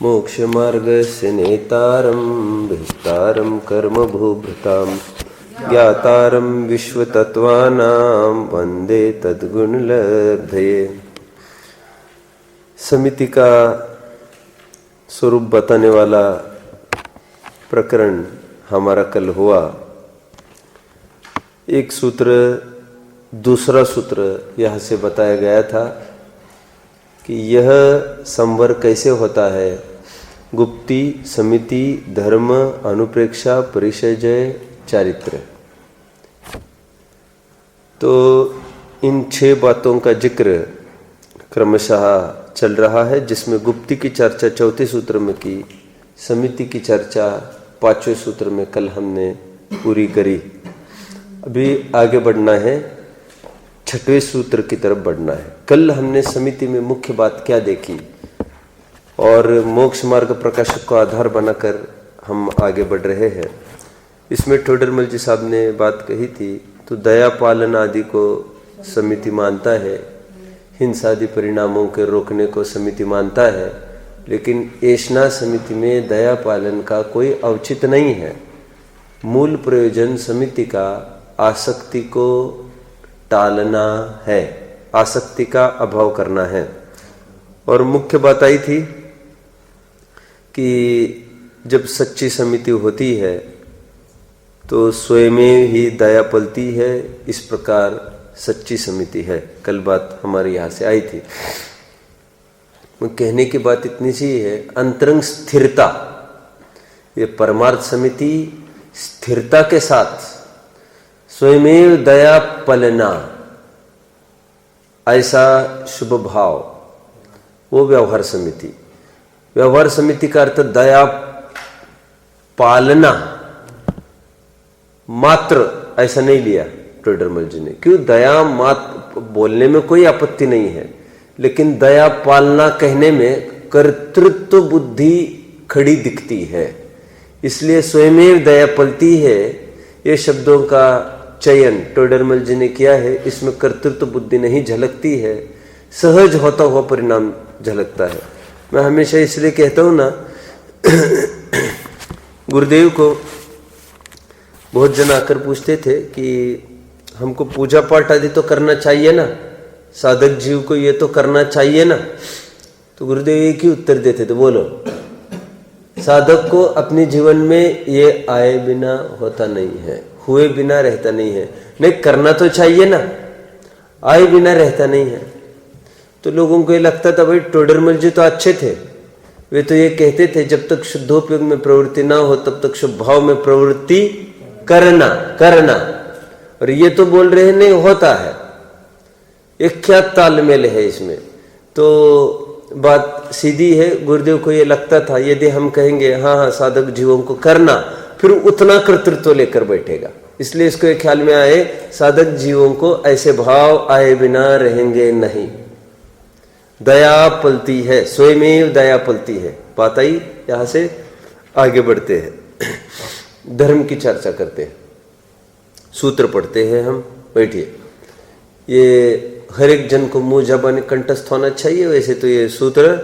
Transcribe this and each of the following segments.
मोक्षमार्गस्य नेतारं विस्तारं कर्मभूभृतां ज्ञातारं विश्वतत्त्वानां वन्दे तद्गुणलब्धये। समिति का स्वरूप बताने वाला प्रकरण हमारा कल हुआ। एक सूत्र, दूसरा सूत्र यहाँ से बताया गया था कि यह संवर कैसे होता है। गुप्ती, समिति, धर्म, अनुप्रेक्षा, परिचय, चारित्र। तो इन 6 बातों का जिक्र क्रमशः चल रहा है, जिसमें गुप्ती की चर्चा 4थे सूत्र में की, समिति की चर्चा 5वें सूत्र में कल हमने पूरी करी। अभी आगे बढ़ना है, 6वें सूत्र की तरफ बढ़ना है। कल हमने समिति में मुख्य बात क्या देखी और मोक्ष मार्ग प्रकाशक को आधार बनाकर हम आगे बढ़ रहे हैं। इसमें टोडरमल जी साहब ने बात कही थी, तो दया पालन आदि को समिति मानता है, हिंसा आदि परिणामों के रोकने को समिति मानता है, लेकिन ऐशना समिति में दया पालन का कोई औचित्य नहीं है। मूल प्रयोजन समिति का आसक्ति को टालना है, आसक्ति का अभाव करना है। और मुख्य बात आई थी कि जब सच्ची समिति होती है तो स्वयं ही दया पलती है, इस प्रकार सच्ची समिति है। कल बात हमारे यहाँ से आई थी। कहने की बात इतनी सी है, अंतरंग स्थिरता, ये परमार्थ समिति स्थिरता के साथ स्वयमेव दया पलना, ऐसा शुभ भाव, वो व्यवहार समिति। व्यवहार समिति का अर्थ दया पालना मात्र, ऐसा नहीं लिया टोडरमल जी ने। क्यों? दया मात्र बोलने में कोई आपत्ति नहीं है, लेकिन दया पालना कहने में कर्तृत्व बुद्धि खड़ी दिखती है, इसलिए स्वयमेव दया पलती है। ये शब्दों का चयन टोडरमल जी ने किया है। इसमें कर्तृत्व बुद्धि नहीं झलकती है, सहज होता हुआ परिणाम झलकता है। मैं हमेशा इसलिए कहता हूं ना, गुरुदेव को बहुत जन आकर पूछते थे कि हमको पूजा पाठ आदि तो करना चाहिए ना, साधक जीव को ये तो करना चाहिए ना। तो गुरुदेव एक ही उत्तर देते थे, बोलो, साधक को अपने जीवन में ये आए बिना होता नहीं है, हुए बिना रहता नहीं है। नहीं, करना तो चाहिए ना, आए बिना रहता नहीं है। तो लोगों को ये लगता था भाई टोडरमल जी तो अच्छे थे, वे तो ये कहते थे जब तक शुद्धोपयोग में प्रवृत्ति ना हो तब तक शुभ भाव में प्रवृत्ति करना। और ये तो बोल रहे नहीं होता है। एक क्या तालमेल है इसमें। तो बात सीधी है। गुरुदेव को ये लगता था यदि हम कहेंगे हाँ हाँ साधक जीवों को करना, फिर उतना कर्तृत्व लेकर बैठेगा। इसलिए इसको एक ख्याल में आए, साधक जीवों को ऐसे भाव आए बिना रहेंगे नहीं। दया पलती है, स्वयमेव दया पलती है। बात आई, यहां से आगे बढ़ते हैं, धर्म की चर्चा करते हैं, सूत्र पढ़ते हैं हम। बैठिए, ये हर एक जन को मुंह जबान कंठस्थ होना चाहिए। वैसे तो ये सूत्र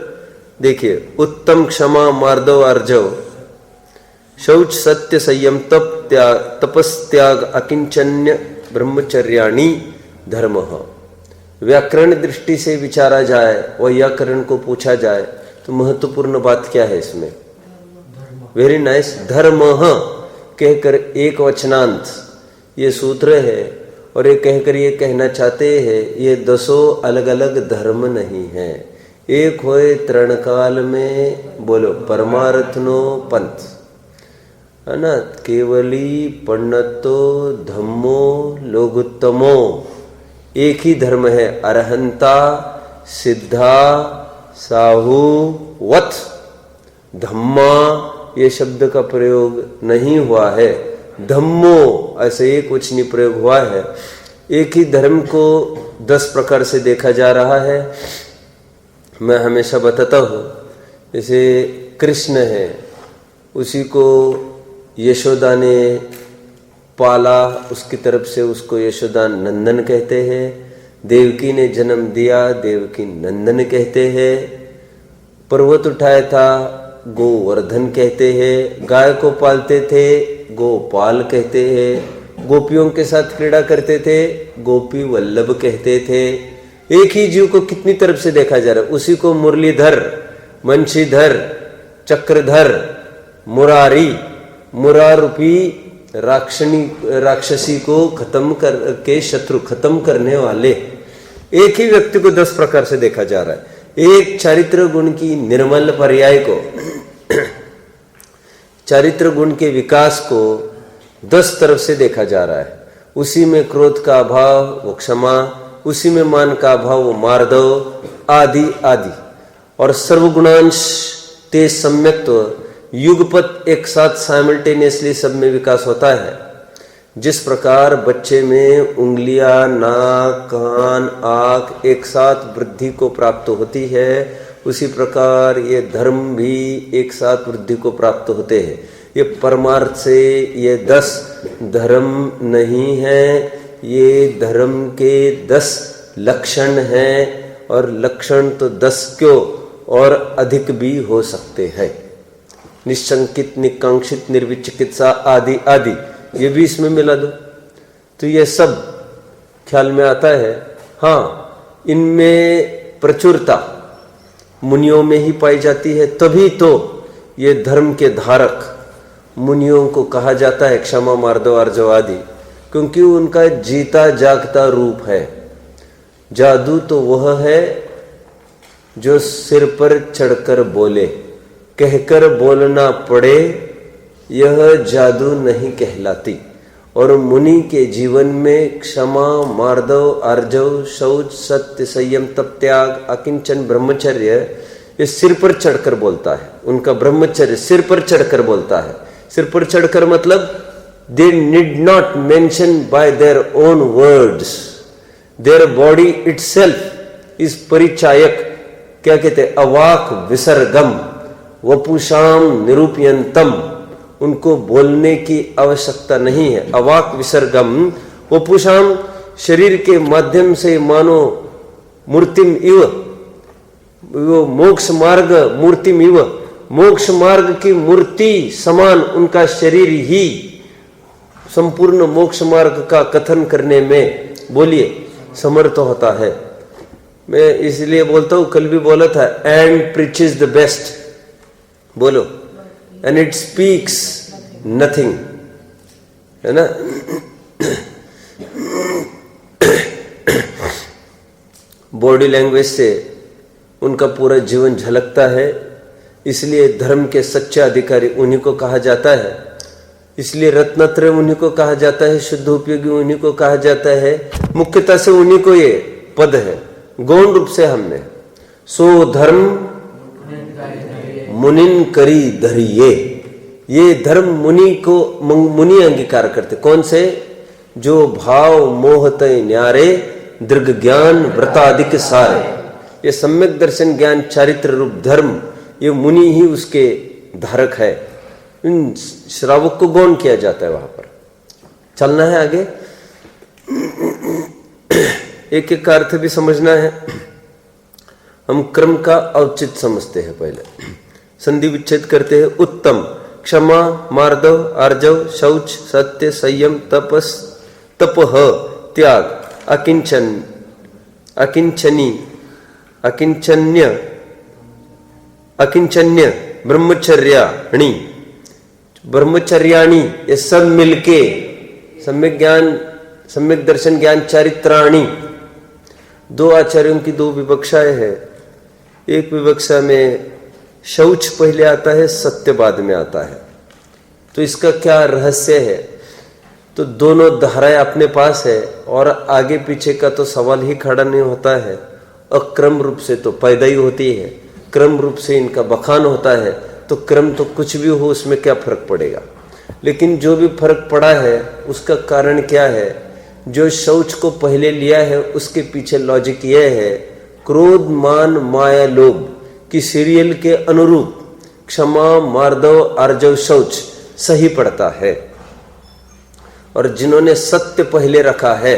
देखिए, उत्तम क्षमा मार्दव अर्जव, शौच सत्य संयम तप त्याग तपस्त्याग अकिंचन्य ब्रह्मचर्याणि धर्म। व्याकरण दृष्टि से विचारा जाए, व्याकरण को पूछा जाए तो महत्वपूर्ण बात क्या है इसमें? वेरी नाइस, धर्म कहकर एक वचनांत ये सूत्र है। और ये कहकर ये कहना चाहते हैं ये 10 अलग अलग धर्म नहीं है, एक होए तृणकाल में, बोलो, परमार्थनो पंथ, है ना, केवली पण्णतो धम्मो लोगुत्तमो। एक ही धर्म है, अरहंता सिद्धा साहू वत। धम्मा ये शब्द का प्रयोग नहीं हुआ है, धम्मो ऐसे एक वचनी प्रयोग हुआ है। एक ही धर्म को 10 प्रकार से देखा जा रहा है। मैं हमेशा बताता हूँ, जैसे कृष्ण है, उसी को यशोदा ने पाला, उसकी तरफ से उसको यशोदा नंदन कहते हैं। देवकी ने जन्म दिया, देवकी नंदन कहते हैं। पर्वत उठाया था गोवर्धन कहते हैं, गाय को पालते थे गोपाल कहते हैं, गोपियों के साथ क्रीड़ा करते थे गोपी वल्लभ कहते थे। एक ही जीव को कितनी तरफ से देखा जा रहा है, उसी को मुरलीधर, मंशीधर, चक्रधर, मुरारी, मुरारूपी राक्षसी को खत्म करके शत्रु खत्म करने वाले एक ही व्यक्ति को 10 प्रकार से देखा जा रहा है। एक चारित्र गुण की निर्मल पर्याय को, चारित्र गुण के विकास को 10 तरफ से देखा जा रहा है। उसी में क्रोध का अभाव वो क्षमा, उसी में मान का अभाव वो मार्दव, आदि आदि। और सर्वगुणांश तेज सम्यक्त्व युगपत एक साथ साइमल्टेनियसली सब में विकास होता है। जिस प्रकार बच्चे में उंगलियां, नाक, कान, आँख एक साथ वृद्धि को प्राप्त होती है, उसी प्रकार ये धर्म भी एक साथ वृद्धि को प्राप्त होते हैं। ये परमार्थ से ये 10 धर्म नहीं है, ये धर्म के 10 लक्षण हैं, और लक्षण तो 10 क्यों और अधिक भी हो सकते हैं। निशंकित, निकांक्षित, निर्विचिकित्सा आदि आदि, ये भी इसमें मिला दो तो ये सब ख्याल में आता है। हाँ, इनमें प्रचुरता मुनियों में ही पाई जाती है, तभी तो ये धर्म के धारक मुनियों को कहा जाता है, क्षमा, मार्दव, आर्जव आदि, क्योंकि उनका जीता जागता रूप है। जादू तो वह है जो सिर पर चढ़कर बोले, कहकर बोलना पड़े, यह जादू नहीं कहलाती। और मुनि के जीवन में क्षमा, मार्दव, आर्जव, शौच, सत्य, संयम, तप, त्याग, अकिंचन, ब्रह्मचर्य, ये सिर पर चढ़कर बोलता है। उनका ब्रह्मचर्य सिर पर चढ़कर बोलता है। सिर पर चढ़कर मतलब they need not mention by their own words, their body itself is परिचायक। क्या कहते हैं? अवाक विसर्गम वपुषाम निरूपयंतम। उनको बोलने की आवश्यकता नहीं है। अवाक विसर्गम वपुषाम, शरीर के माध्यम से मानो मूर्तिम इव, वो मोक्ष मार्ग मूर्तिम इव, मोक्ष मार्ग की मूर्ति समान उनका शरीर ही संपूर्ण मोक्ष मार्ग का कथन करने में, बोलिए, समर्थ होता है। मैं इसलिए बोलता हूं, कल भी बोला था, एंड प्रीचेस द बेस्ट, बोलो, एंड इट स्पीक्स नथिंग, है ना। बॉडी लैंग्वेज से उनका पूरा जीवन झलकता है। इसलिए धर्म के सच्चे अधिकारी उन्हीं को कहा जाता है। इसलिए रत्नत्रय उन्हीं को कहा जाता है, शुद्ध उपयोगी उन्हीं को कहा जाता है। मुख्यतः से उन्हीं को ये पद है। गौण रूप से हमने सो धर्म मुनिन करी धरिये, ये धर्म मुनि को मुनि अंगीकार करते। कौन से? जो भाव मोहतय न्यारे दृग ज्ञान व्रताधिक सारे। ये सम्यक दर्शन ज्ञान चारित्र रूप धर्म, ये मुनि ही उसके धारक है। इन श्रावक को गौण किया जाता है। वहां पर चलना है आगे, एक एक का अर्थ भी समझना है। हम क्रम का औचित समझते हैं। पहले संधि विच्छेद करते हैं। उत्तम, क्षमा, मार्दव, आर्जव, शौच, सत्य, संयम, तपस, तपह, त्याग, अकिंचन, अकिंचनी, अकिंचन्य, अकिंचन्य, ब्रह्मचर्याणी, ब्रह्मचर्याणी, ये सब मिलके सम्यक ज्ञान, सम्यक दर्शन ज्ञान चारित्राणी। 2 आचार्यों की 2 विवक्षाएं हैं। एक विवक्षा में शौच पहले आता है, सत्य बाद में आता है। तो इसका क्या रहस्य है? तो दोनों धाराएं अपने पास है और आगे पीछे का तो सवाल ही खड़ा नहीं होता है। अक्रम रूप से तो पैदा ही होती है, क्रम रूप से इनका बखान होता है। तो क्रम तो कुछ भी हो, उसमें क्या फर्क पड़ेगा। लेकिन जो भी फर्क पड़ा है उसका कारण क्या है? जो शौच को पहले लिया है उसके पीछे लॉजिक यह है, क्रोध, मान, माया, लोभ की सीरियल के अनुरूप क्षमा, मार्दव, आर्जव, शौच सही पड़ता है। और जिन्होंने सत्य पहले रखा है,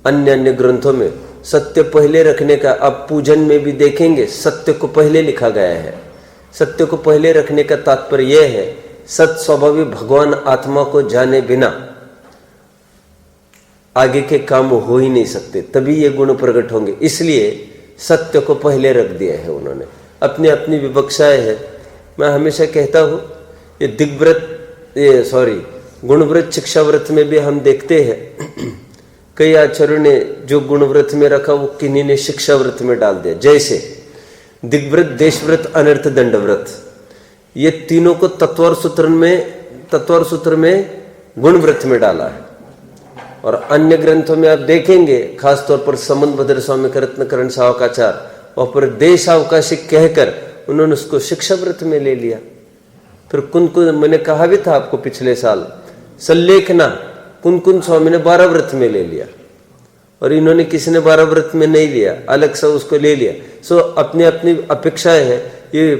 अन्य अन्य ग्रंथों में सत्य पहले रखने का, अब पूजन में भी देखेंगे सत्य को पहले लिखा गया है। सत्य को पहले रखने का तात्पर्य यह है, सत स्वभावी भगवान आत्मा को जाने बिना आगे के काम हो ही नहीं सकते, तभी ये गुण प्रकट होंगे। इसलिए सत्य को पहले रख दिया है उन्होंने। अपनी अपनी विवक्षाएं है। मैं हमेशा कहता हूं, ये गुणव्रत शिक्षाव्रत में भी हम देखते हैं कई आचार्यों ने जो गुणव्रत में रखा वो किन्हीं ने शिक्षाव्रत में डाल दिया। जैसे दिग्व्रत, देशव्रत, अनर्थ, दंडव्रत, ये तीनों को तत्वर सूत्र में गुणव्रत में डाला है। और अन्य ग्रंथों में आप देखेंगे, खासतौर पर संबंध भद्र स्वामी का रत्नकरण सावकाचार, वहां पर देश अवकाशिक कहकर उन्होंने उसको शिक्षाव्रत में ले लिया। फिर कुन मैंने कहा भी था आपको पिछले साल, सल्लेखना कुन स्वामी ने 12 व्रत में ले लिया, और इन्होंने किसी ने 12 व्रत में नहीं लिया, अलग से उसको ले लिया। सो अपनी अपनी अपेक्षाएं है। ये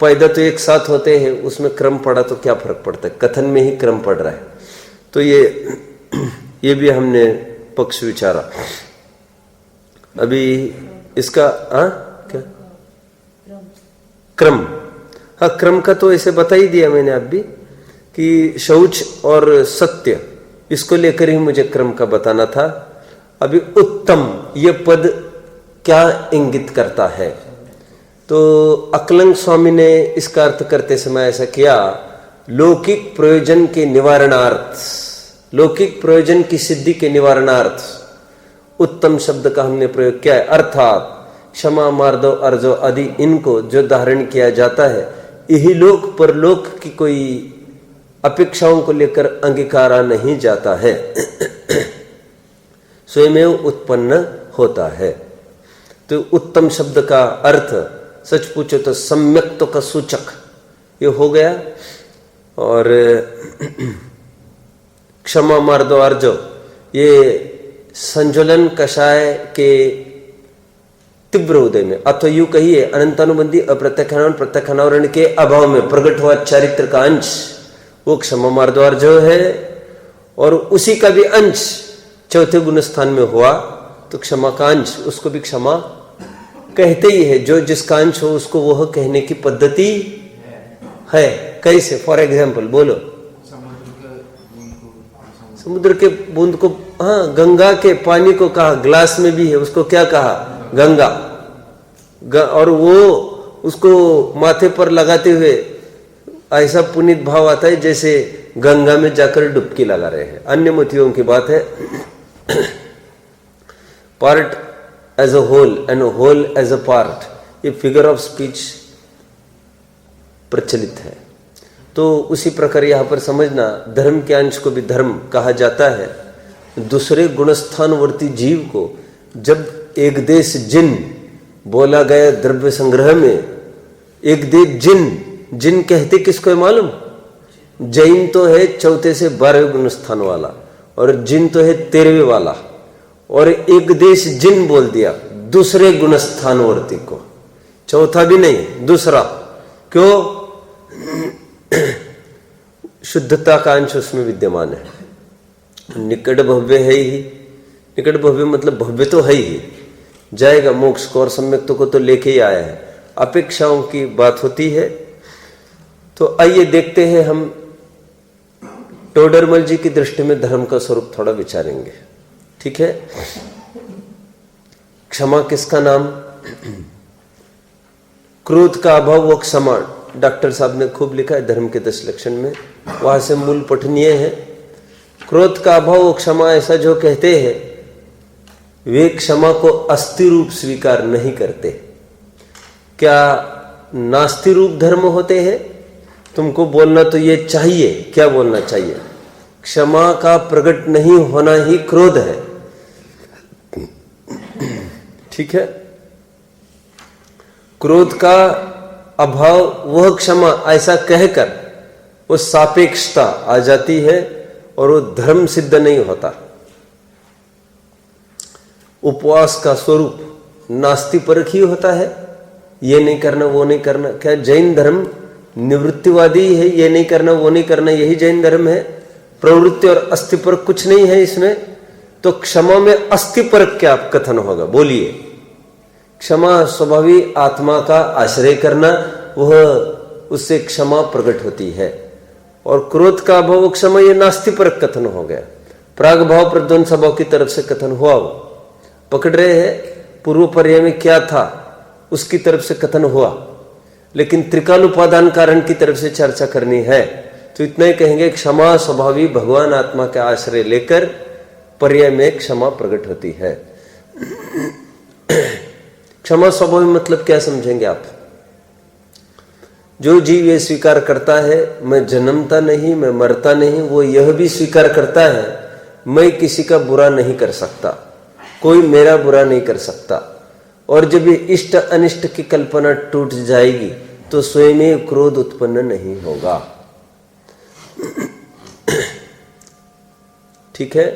पैदा तो एक साथ होते हैं, उसमें क्रम पड़ा तो क्या फर्क पड़ता है, कथन में ही क्रम पड़ रहा है। तो ये भी हमने पक्ष विचारा। अभी इसका क्या क्रम, क्रम का तो ऐसे बता ही दिया मैंने अब भी कि शौच और सत्य, इसको लेकर ही मुझे क्रम का बताना था। अभी उत्तम ये पद क्या इंगित करता है, तो अकलंग स्वामी ने इसका अर्थ करते समय ऐसा किया, लौकिक प्रयोजन के निवारणार्थ, लौकिक प्रयोजन की सिद्धि के निवारणार्थ उत्तम शब्द का हमने प्रयोग किया है। अर्थात क्षमा, मार्दव, अर्जो आदि इनको जो धारण किया जाता है, यही लोक परलोक की कोई अपेक्षाओं को लेकर अंगीकारा नहीं जाता है, स्वयं उत्पन्न होता है। तो उत्तम शब्द का अर्थ सच पूछो तो सम्यक्त्व का सूचक ये हो गया। और क्षमा, मार्दव, अर्जो ये संज्वलन कषाय के तीव्र उदय में, अथवा यूं कहिए अनंतानुबंधी प्रत्यक्षानावरण के अभाव में प्रकट हुआ चारित्र का अंश वो क्षमा, मार्दव, अर्जो है। और उसी का भी अंश चौथे गुण स्थान में हुआ, तो क्षमा का अंश, उसको भी क्षमा कहते ही है। जो जिसका अंश हो उसको वह कहने की पद्धति है। कैसे? फॉर एग्जाम्पल बोलो। समुद्र के बूंद को, गंगा के पानी को कहा, ग्लास में भी है, उसको क्या कहा? गंगा। और वो उसको माथे पर लगाते हुए ऐसा पुनीत भाव आता है जैसे गंगा में जाकर डुबकी लगा रहे हैं। अन्य मोतियों की बात है। Part as a whole and whole as a part, ये फिगर ऑफ स्पीच प्रचलित है। तो उसी प्रकार यहां पर समझना, धर्म के अंश को भी धर्म कहा जाता है। दूसरे गुणस्थानवर्ती जीव को जब एक देश जिन बोला गया द्रव्य संग्रह में, एक देश जिन कहते किसको है मालूम? जैन तो है चौथे से 12वें गुणस्थान वाला, और जिन तो है 13वें वाला, और एक देश जिन बोल दिया दूसरे गुणस्थानवर्ती को, चौथा भी नहीं, दूसरा। क्यों? शुद्धता का अंश उसमें विद्यमान है। निकट भव्य है ही, निकट भव्य मतलब भव्य तो है ही, जाएगा मोक्ष को और सम्यक्त्व को तो लेके ही आया है। अपेक्षाओं की बात होती है। तो आइए देखते हैं, हम टोडरमल जी की दृष्टि में धर्म का स्वरूप थोड़ा विचारेंगे। ठीक है? क्षमा किसका नाम? क्रोध का अभाव वो क्षमा, डॉक्टर साहब ने खूब लिखा है धर्म के 10 लक्षण में, वहां से मूल पठनीय है। क्रोध का अभाव वो क्षमा, ऐसा जो कहते हैं वे क्षमा को अस्थि रूप स्वीकार नहीं करते। क्या नास्ति रूप धर्म होते हैं? तुमको बोलना तो ये चाहिए, क्या बोलना चाहिए? क्षमा का प्रकट नहीं होना ही क्रोध है। ठीक है? क्रोध का अभाव वह क्षमा, ऐसा कहकर वो सापेक्षता आ जाती है और वो धर्म सिद्ध नहीं होता। उपवास का स्वरूप नास्तिपरक ही होता है, ये नहीं करना वो नहीं करना। क्या जैन धर्म निवृत्तिवादी है? ये नहीं करना वो नहीं करना, यही जैन धर्म है? प्रवृत्ति और अस्थिपरक कुछ नहीं है इसमें। तो क्षमा में अस्थिपरक क्या कथन होगा? बोलिए। क्षमा स्वभावी आत्मा का आश्रय करना, वह उससे क्षमा प्रकट होती है। और क्रोध का अभाव क्षमा, ये नास्तिपरक कथन हो गया। प्राग भाव प्रध्वंस भाव की तरफ से कथन हुआ, वो पकड़ रहे हैं पूर्व पर्याय में क्या था उसकी तरफ से कथन हुआ, लेकिन त्रिकाल उपादान कारण की तरफ से चर्चा करनी है तो इतना ही कहेंगे, क्षमा स्वभावी भगवान आत्मा का आश्रय लेकर पर्याय में क्षमा प्रकट होती है। क्षमा स्वभावी मतलब क्या समझेंगे आप? जो जीव ये स्वीकार करता है मैं जन्मता नहीं, मैं मरता नहीं, वो यह भी स्वीकार करता है मैं किसी का बुरा नहीं कर सकता, कोई मेरा बुरा नहीं कर सकता, और जब ये इष्ट अनिष्ट की कल्पना टूट जाएगी तो स्वयं ही क्रोध उत्पन्न नहीं होगा। ठीक है,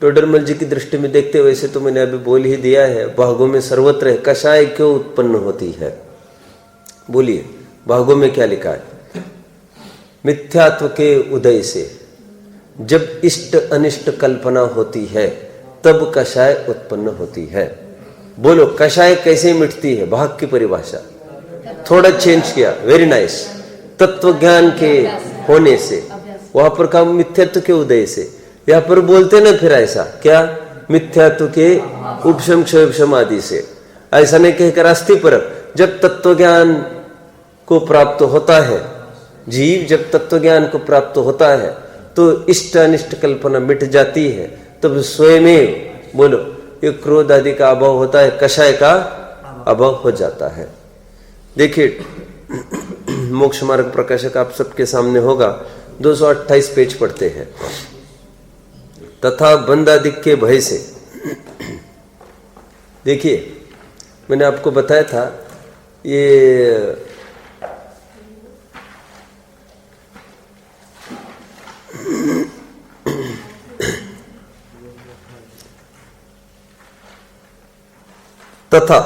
टोडरमल जी की दृष्टि में देखते हुए, वैसे तो मैंने अभी बोल ही दिया है, भागों में सर्वत्र है, कषाय क्यों उत्पन्न होती है? बोलिए, भागों में क्या लिखा है? मिथ्यात्व के उदय से जब इष्ट अनिष्ट कल्पना होती है तब कषाय उत्पन्न होती है। बोलो, कषाय कैसे मिटती है? भाग की परिभाषा थोड़ा चेंज किया, वेरी नाइस। तत्व ज्ञान के होने से, वहां पर कहा मिथ्यात्व के उदय से, यहां पर बोलते ना फिर ऐसा क्या, मिथ्यात्व के उपशम क्षयक्षम आदि से, ऐसा नहीं कहकर अस्थि पर जब तत्व ज्ञान को प्राप्त होता है, जीव जब तत्व ज्ञान को प्राप्त होता है तो इष्ट अनिष्ट कल्पना मिट जाती है, तब स्वयं बोलो ये क्रोध आदि का अभाव होता है, कषाय का अभाव हो जाता है। देखिए मोक्ष मार्ग प्रकाशक आप सबके सामने होगा, 228 पेज पढ़ते हैं। तथा बंदादिक के भय से, देखिए मैंने आपको बताया था ये तथा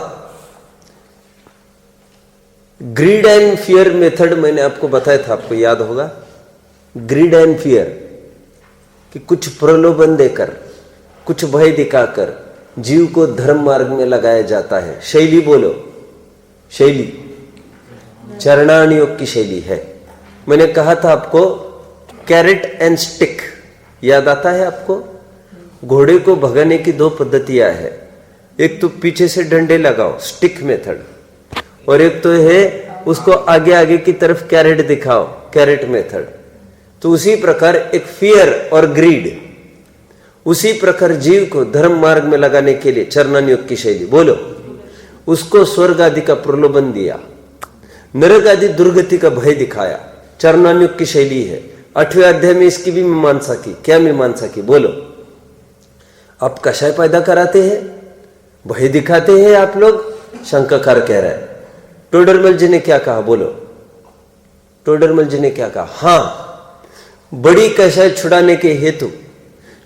ग्रीड एंड फियर मेथड मैंने आपको बताया था, आपको याद होगा, ग्रीड एंड फियर कि कुछ प्रलोभन देकर, कुछ भय दिखाकर जीव को धर्म मार्ग में लगाया जाता है। शैली बोलो, शैली चरणान योग की शैली है। मैंने कहा था आपको कैरेट एंड स्टिक, याद आता है आपको? घोड़े को भगाने की दो पद्धतियां है, एक तो पीछे से डंडे लगाओ स्टिक मेथड, और एक तो है उसको आगे आगे की तरफ कैरेट दिखाओ, कैरेट मेथड। तो उसी प्रकार एक फियर और ग्रीड, उसी प्रकार जीव को धर्म मार्ग में लगाने के लिए चरणान योग की शैली बोलो, उसको स्वर्ग आदि का प्रलोभन दिया, नरक आदि दुर्गति का भय दिखाया, चरणान योग की शैली है। 8वें अध्याय में इसकी भी मीमांसा की। क्या मीमांसा की? बोलो, आप कषाय पैदा कराते हैं, भय दिखाते हैं आप लोग, शंकाकार कह रहा है। टोडरमल जी ने क्या कहा? बोलो, टोडरमल जी ने क्या कहा? हां, बड़ी कषाय छुड़ाने के हेतु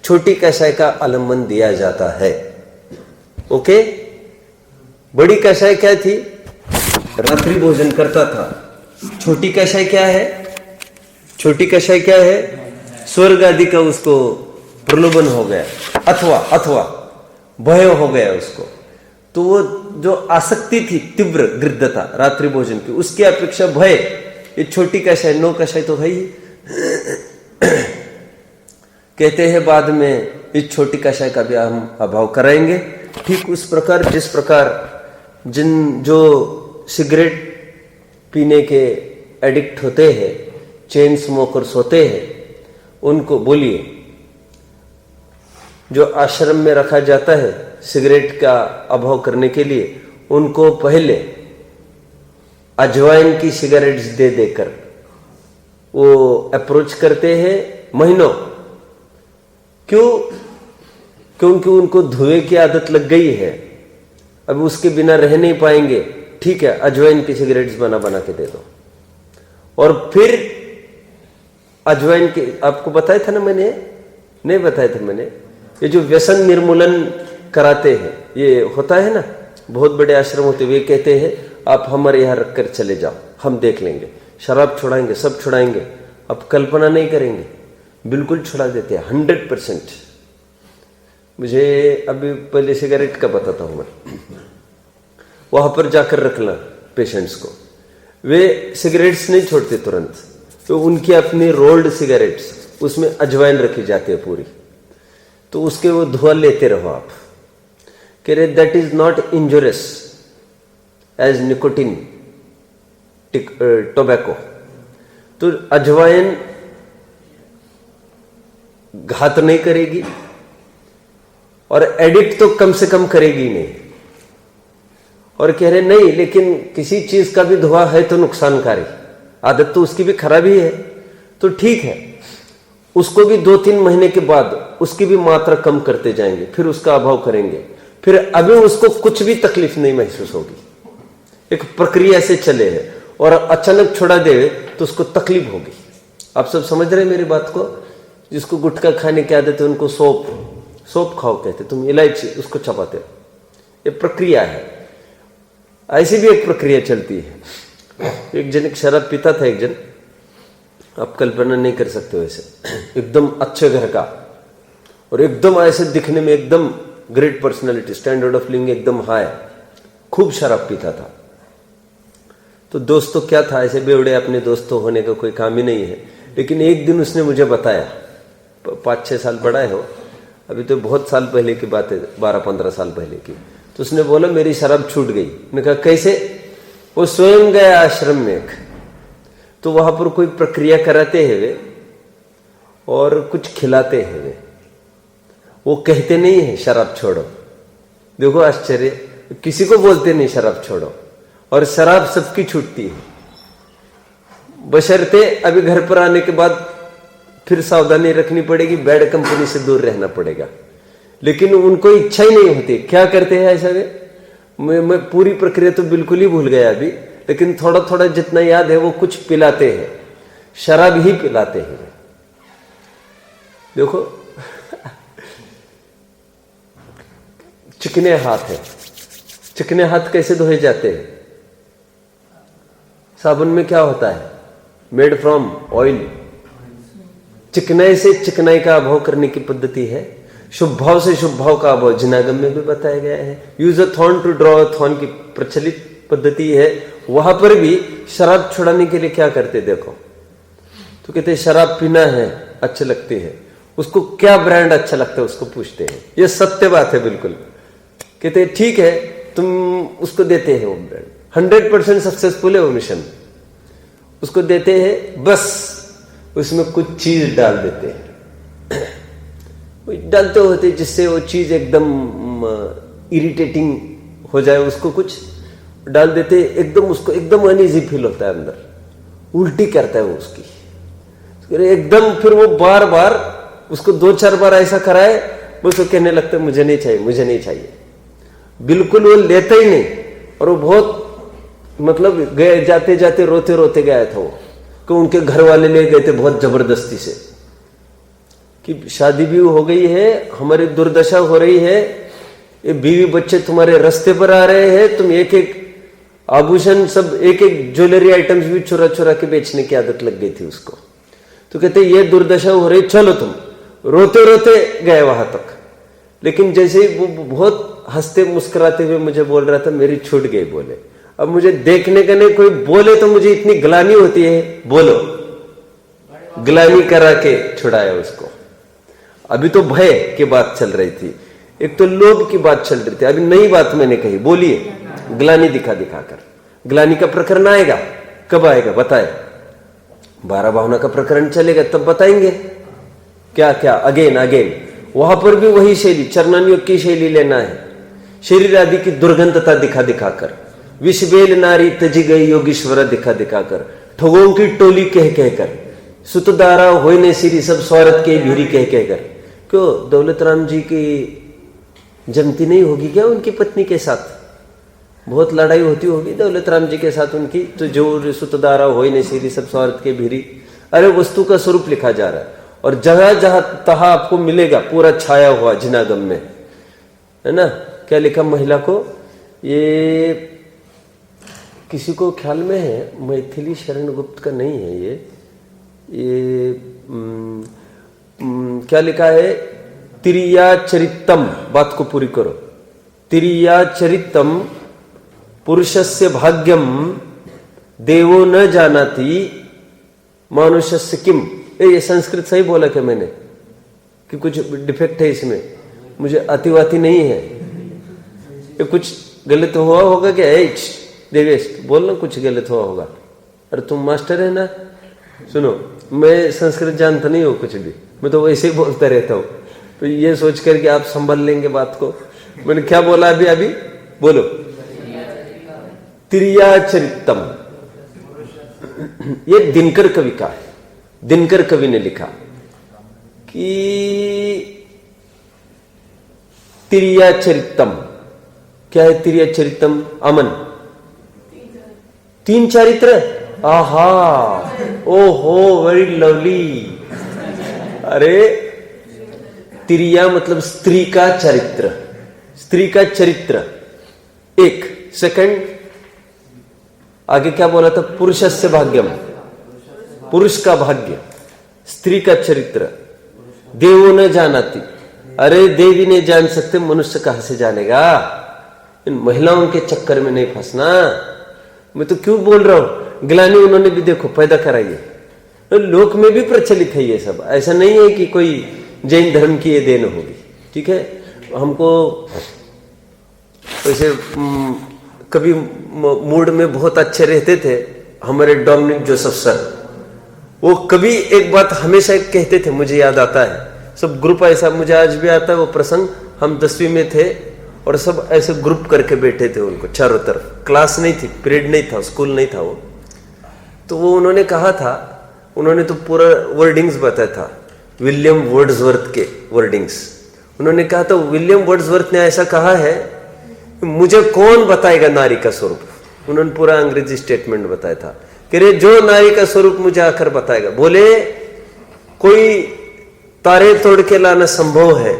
छोटी कषाय का आलम्बन दिया जाता है। ओके, बड़ी कषाय क्या थी? रात्रि भोजन करता था। छोटी कषाय क्या है? छोटी कषाय क्या है? स्वर्ग आदि का उसको प्रलोभन हो गया, अथवा भय हो गया उसको। तो वो जो आसक्ति थी, तीव्र गृद्धता रात्रि भोजन की, उसकी अपेक्षा भय, ये छोटी कषाय, नो कषाय तो भाई कहते हैं बाद में इस छोटी कषाय का भी हम अभाव कराएंगे। ठीक उस प्रकार जिस प्रकार जो सिगरेट पीने के एडिक्ट होते हैं, चेन स्मोकर्स होते हैं, उनको बोलिए, जो आश्रम में रखा जाता है सिगरेट का अभाव करने के लिए, उनको पहले अजवाइन की सिगरेट्स दे देकर वो अप्रोच करते हैं महीनों। क्यों? क्योंकि उनको धुएं की आदत लग गई है, अब उसके बिना रह नहीं पाएंगे। ठीक है, अजवाइन की सिगरेट्स बना के दे दो। और फिर अजवाइन के, आपको बताया था ना मैंने? नहीं बताया था मैंने? ये जो व्यसन निर्मूलन कराते हैं, ये होता है ना, बहुत बड़े आश्रम होते, वे कहते हैं आप हमारे यहां रखकर चले जाओ, हम देख लेंगे, शराब छुड़ाएंगे, सब छुड़ाएंगे। अब कल्पना नहीं करेंगे, बिल्कुल छुड़ा देते हैं 100%। मुझे अभी पहले सिगरेट का बताता हूं मैं, वहां पर जाकर रखना पेशेंट्स को, वे सिगरेट्स नहीं छोड़ते तुरंत, तो उनकी अपनी रोल्ड सिगरेट्स, उसमें अजवाइन रखी जाती है पूरी, तो उसके वो धुआं लेते रहो आप। कह रहे that is not injurious as nicotine tobacco. तो अजवाइन घात नहीं करेगी और एडिक्ट तो कम से कम करेगी नहीं। और कह रहे नहीं, लेकिन किसी चीज का भी धुआं है तो नुकसानकारी, आदत तो उसकी भी खराब ही है, तो ठीक है, उसको भी 2-3 महीने के बाद उसकी भी मात्रा कम करते जाएंगे, फिर उसका अभाव करेंगे, फिर अभी उसको कुछ भी तकलीफ नहीं महसूस होगी। एक प्रक्रिया से चले हैं, और अचानक छोड़ा दे तो उसको तकलीफ होगी। आप सब समझ रहे हैं मेरी बात को? जिसको गुटखा खाने की आदत है उनको सौंफ खाओ कहते, तुम इलायची उसको चबाते हो, ये प्रक्रिया है। ऐसी भी एक प्रक्रिया चलती है। एक जन एक शराब पीता था, एक जन, आप कल्पना नहीं कर सकते वैसे, एकदम अच्छे घर का, और एकदम ऐसे दिखने में एकदम great personality, standard of living एकदम हाई, खूब शराब पीता था। तो दोस्त तो क्या था, ऐसे बेवड़े अपने दोस्त तो होने का कोई काम ही नहीं है। लेकिन एक दिन उसने मुझे बताया, 5-6 साल बड़ा है वो, अभी तो बहुत साल पहले की बात है, 12-15 साल पहले की। तो उसने बोला मेरी शराब छूट गई। मैंने कहा कैसे? वो स्वयं गया आश्रम में एक, तो वहां पर कोई प्रक्रिया कराते हैं वे, और कुछ खिलाते हैं वे, वो कहते नहीं है शराब छोड़ो। देखो आश्चर्य, किसी को बोलते नहीं शराब छोड़ो, और शराब सबकी छूटती है, बशर्ते अभी घर पर आने के बाद फिर सावधानी रखनी पड़ेगी, बैड कंपनी से दूर रहना पड़ेगा। लेकिन उनको इच्छा ही नहीं होती। क्या करते हैं ऐसा वे? मैं पूरी प्रक्रिया तो बिल्कुल ही भूल गया अभी, लेकिन थोड़ा थोड़ा जितना याद है वो कुछ पिलाते हैं, शराब ही पिलाते हैं। देखो चिकने हाथ है, चिकने हाथ कैसे धोए जाते हैं? साबुन में क्या होता है? Made from oil. चिकनाई से चिकनाई का अभाव करने की पद्धति है, शुभ भाव से शुभ भाव का अभाव जिनागम में भी बताया गया है। Use a thorn to draw a thorn की प्रचलित पद्धति है। वहां पर भी शराब छुड़ाने के लिए क्या करते देखो, तो कहते शराब पीना है, अच्छे लगते हैं, उसको क्या ब्रांड अच्छा लगता है उसको पूछते हैं। ये सत्य बात है बिल्कुल। कहते ठीक है, तुम उसको देते हैं वो ब्रांड, 100% सक्सेसफुल है वो मिशन, उसको देते हैं, बस उसमें कुछ चीज डाल देते हैं, डालते होते जिससे वो चीज एकदम इरिटेटिंग हो जाए, उसको कुछ डाल देते, एकदम उसको एकदम अनईजी फील होता है अंदर, उल्टी करता है वो उसकी एकदम। फिर वो बार बार उसको 2-4 बार ऐसा कराए, वो उसको कहने लगता है मुझे नहीं चाहिए, मुझे नहीं चाहिए, बिल्कुल वो लेता ही नहीं। और वो बहुत मतलब गए, जाते जाते रोते रोते गया था वो, कि उनके घर वाले ले गए थे बहुत जबरदस्ती से, कि शादी भी हो गई है, हमारी दुर्दशा हो रही है, ये बीवी बच्चे तुम्हारे रास्ते पर आ रहे हैं, तुम एक एक आभूषण सब, एक एक ज्वेलरी आइटम्स भी चुरा चुरा के बेचने की आदत लग गई थी उसको। तो कहते ये दुर्दशा हो रही, चलो तुम, रोते रोते गए वहां तक। लेकिन जैसे ही वो बहुत हंसते मुस्कुराते हुए मुझे बोल रहा था मेरी छूट गई, बोले अब मुझे देखने का नहीं, कोई बोले तो मुझे इतनी ग्लानी होती है, बोलो ग्लानी करा के छुड़ाया उसको। अभी तो भय की बात चल रही थी, एक तो लोभ की बात चल रही थी, अभी नई बात मैंने कही, बोलिए ग्लानी दिखा दिखाकर। ग्लानी का प्रकरण आएगा, कब आएगा बताए? 12 भावना का प्रकरण चलेगा तब बताएंगे क्या क्या, अगेन अगेन। वहां पर भी वही शैली, चरणन योग की शैली लेना है, शरीर आदि की दुर्गंधता दिखा दिखाकर, विषबेल नारी तजी गई योगीश्वर दिखा दिखाकर, ठगों की टोली कह कहकर, सुतदारा होने सिरी सब स्वार्थ के भीरी कह कहकर। क्यों दौलत राम जी की जमती नहीं होगी क्या उनकी पत्नी के साथ? बहुत लड़ाई होती होगी दौलत राम जी के साथ उनकी, तो जो सुतदारा होने सिरी सब स्वार्थ के भीरी, अरे वस्तु का स्वरूप लिखा जा रहा है, और जगह जहां तहा आपको मिलेगा पूरा छाया हुआ जिनागम में, है ना। क्या लिखा महिला को? ये किसी को ख्याल में है, मैथिली शरण गुप्त का नहीं है ये क्या लिखा है? तिरिया चरितम, बात को पूरी करो। तिरिया चरितम पुरुषस्य भाग्यम देवो न जानाति मानुषस्य किम। ये संस्कृत सही बोला क्या मैंने कि कुछ डिफेक्ट है इसमें? मुझे अतिवाती नहीं है, ये कुछ गलत हुआ होगा क्या? देवेश बोलना कुछ गलत हुआ होगा। अरे तुम मास्टर है ना, सुनो मैं संस्कृत जानता नहीं हूँ कुछ भी, मैं तो वैसे ही बोलता रहता हूँ। तो ये सोच कर कि आप संभाल लेंगे बात को। मैंने क्या बोला अभी बोलो, तिर्याचरितम। ये दिनकर कवि का है। दिनकर कवि ने लिखा कि तिर्याचरितम। क्या है तिर्याचरितम? अमन, 3 चारित्र। आहा, ओहो, वेरी लवली। अरे तिरिया मतलब स्त्री का चरित्र, स्त्री का चरित्र। एक सेकंड आगे क्या बोला था? पुरुषस्य भाग्यम, पुरुष का भाग्य, स्त्री का चरित्र। देवो न जानाति। अरे देवी नहीं जान सकते, मनुष्य कहां से जानेगा? इन महिलाओं के चक्कर में नहीं फंसना। मैं तो क्यों बोल रहा हूं, ग्लानि उन्होंने भी देखो पैदा कराई है, लोक में भी प्रचलित है ये सब। ऐसा नहीं है कि कोई जैन धर्म की ये देन होगी, ठीक है। हमको वैसे कभी मूड में बहुत अच्छे रहते थे हमारे डोमिनिक जोसेफ सर। वो कभी एक बात हमेशा कहते थे, मुझे याद आता है, सब ग्रुप ऐसा, मुझे आज भी आता है वो प्रसंग। हम 10वीं में थे और सब ऐसे ग्रुप करके बैठे थे, उनको चारों तरफ, क्लास नहीं थी, पीरियड नहीं था, स्कूल नहीं था वो। तो वो उन्होंने कहा था, उन्होंने तो पूरा वर्डिंग्स बताया था, विलियम वर्ड्सवर्थ के वर्डिंग्स। उन्होंने कहा था, विलियम वर्ड्सवर्थ ने ऐसा कहा है, मुझे कौन बताएगा नारी का स्वरूप। उन्होंने पूरा अंग्रेजी स्टेटमेंट बताया था कि रे जो नारी का स्वरूप मुझे आकर बताएगा। बोले कोई तारे तोड़ के लाना संभव है,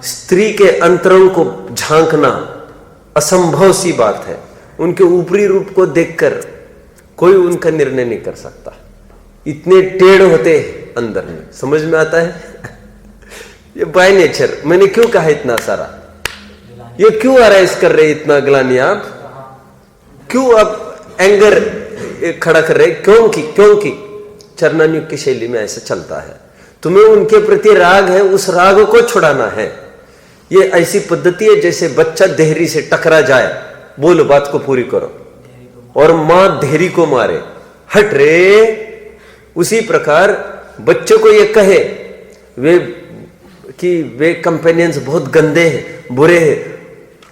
स्त्री के अंतरंग को झांकना असंभव सी बात है। उनके ऊपरी रूप को देखकर कोई उनका निर्णय नहीं कर सकता, इतने टेढ़ होते हैं अंदर में। समझ में आता है? ये बाय नेचर। मैंने क्यों कहा इतना सारा, ये क्यों अराइज कर रहे इतना ग्लानि? आप क्यों आप एंगर खड़ा कर रहे? क्योंकि चरणान्युग की शैली में ऐसा चलता है। तुम्हें उनके प्रति राग है, उस राग को छुड़ाना है। ये ऐसी पद्धति है जैसे बच्चा देहरी से टकरा जाए, बोलो बात को पूरी करो, और मां देहरी को मारे, हट रे। उसी प्रकार बच्चों को ये कहे वे कंपेनियंस बहुत गंदे हैं, बुरे हैं,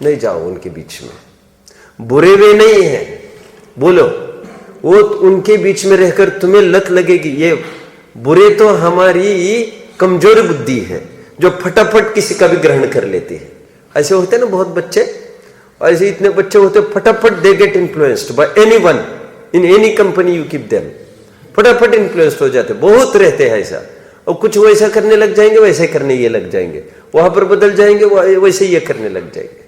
नहीं जाओ उनके बीच में। बुरे वे नहीं है, बोलो वो उनके बीच में रहकर तुम्हें लत लगेगी। ये बुरे तो हमारी कमजोर बुद्धि है जो फटाफट किसी का भी ग्रहण कर लेती है। ऐसे होते ना बहुत बच्चे, ऐसे इतने बच्चे होते फटाफट they get influenced by anyone in any company you keep them, फटाफट इन्फ्लुएंस्ड हो जाते। बहुत रहते हैं ऐसा, और कुछ वैसा करने लग जाएंगे, वैसे करने ये लग जाएंगे, वहां पर बदल जाएंगे, वैसे ये करने लग जाएंगे।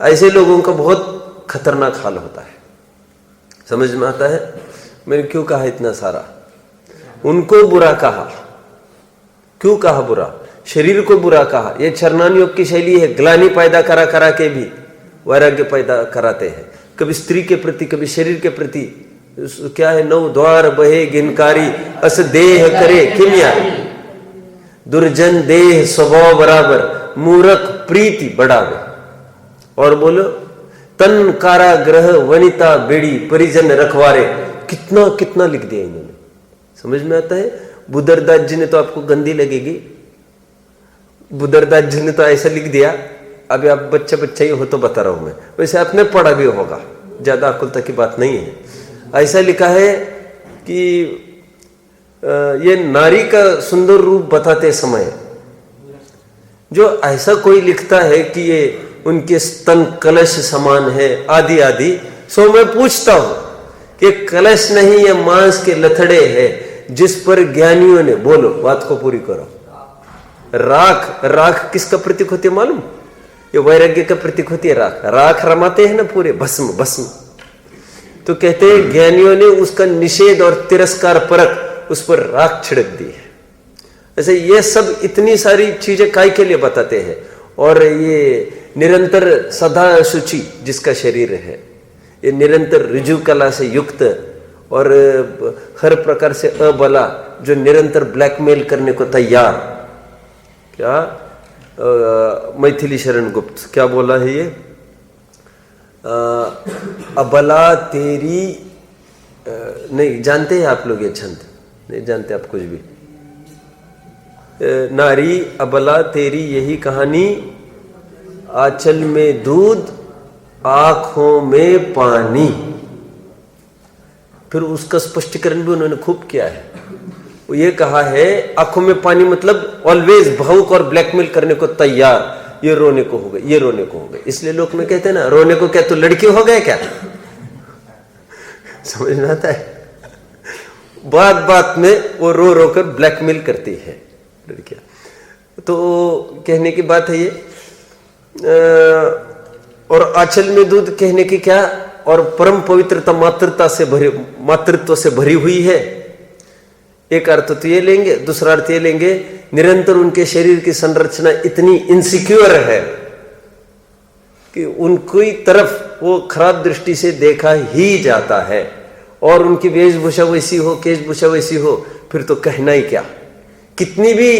ऐसे लोगों का बहुत खतरनाक हाल होता है। समझ में आता है मैंने क्यों कहा इतना सारा? उनको बुरा कहा, क्यों कहा बुरा? शरीर को बुरा कहा। ये चरणान्योग की शैली है, ग्लानि पैदा करा करा के भी वैराग्य पैदा कराते हैं। कभी स्त्री के प्रति, कभी शरीर के प्रति। क्या है? 9 द्वार बहे गिनकारी, अस देह करे किमिया, दुर्जन देह स्वभाव बराबर, मूर्ख प्रीति बढ़ावे। और बोलो तन काराग्रह वनिता बेड़ी परिजन रखवारे। कितना कितना लिख दिया इन्होंने। समझ में आता है? बुद्धरदास जी ने तो आपको गंदी लगेगी, बुद्धरदास जी ने तो ऐसा लिख दिया। अभी आप बच्चा ही हो तो बता रहा हूं मैं, वैसे आपने पढ़ा भी होगा, ज्यादा अकुलता की बात नहीं है। ऐसा लिखा है कि ये नारी का सुंदर रूप बताते समय जो ऐसा कोई लिखता है कि ये उनके स्तन कलश समान है आदि आदि, सो मैं पूछता हूं कि कलश नहीं, ये मांस के लथड़े हैं जिस पर ज्ञानियों ने, बोलो बात को पूरी करो, राख किसका प्रतीक होती है मालूम? ये वैराग्य का प्रतीक होती है राख। राख रमाते हैं ना पूरे, भस्म। तो कहते हैं ज्ञानियों ने उसका निषेध और तिरस्कार परक उस पर राख छिड़क दी है। ऐसे ये सब इतनी सारी चीजें काय के लिए बताते हैं। और ये निरंतर सदा शुचि जिसका शरीर है, ये निरंतर ऋजु कला से युक्त और हर प्रकार से अबला, जो निरंतर ब्लैकमेल करने को तैयार। क्या मैथिली शरण गुप्त क्या बोला है ये? अबला तेरी नहीं जानते हैं आप लोग ये छंद? नहीं जानते आप कुछ भी? नारी अबला तेरी यही कहानी, आंचल में दूध आंखों में पानी। फिर उसका स्पष्टीकरण भी उन्होंने खूब किया है। वो ये कहा है आंखों में पानी मतलब ऑलवेज भावुक और ब्लैकमेल करने को तैयार। ये रोने को हो गए, ये रोने को हो गए। इसलिए लोग में कहते हैं ना, रोने को क्या तो लड़की हो गए क्या? समझ में आता है? बात बात में वो रो रो कर ब्लैकमेल करती है लड़कियां। तो कहने की बात है ये। और आंचल में दूध कहने की क्या, और परम पवित्रता मातृत्व से भरी हुई है। एक अर्थ तो ये लेंगे, दूसरा अर्थ ये लेंगे निरंतर उनके शरीर की संरचना इतनी इनसिक्योर है कि उनकी तरफ वो खराब दृष्टि से देखा ही जाता है। और उनकी वेशभूषा वैसी हो, केशभूषा वैसी हो, फिर तो कहना ही क्या। कितनी भी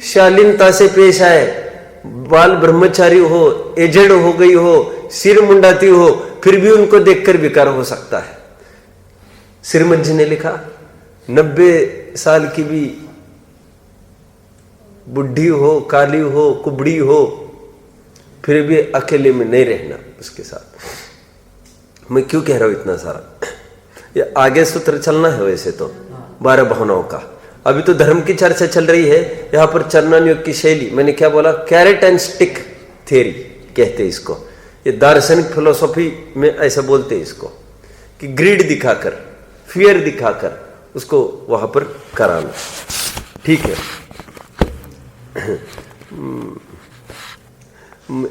शालीनता से पेश आए, बाल ब्रह्मचारी हो, एजेड हो गई हो, सिर मुंडाती हो, फिर भी उनको देखकर विकार हो सकता है। सिरमत जी ने लिखा 90 साल की भी बुढ़ी हो, काली हो, कुबड़ी हो, फिर भी अकेले में नहीं रहना उसके साथ। मैं क्यों कह रहा हूं इतना सारा? ये आगे सूत्र चलना है वैसे तो 12 भावनाओं का। अभी तो धर्म की चर्चा चल रही है। यहां पर चरणान योग की शैली, मैंने क्या बोला, कैरेट एंड स्टिक थ्योरी कहते हैं इसको। ये दार्शनिक फिलोसॉफी में ऐसा बोलते हैं इसको कि ग्रीड दिखाकर, फियर दिखाकर उसको वहां पर कराना। ठीक है।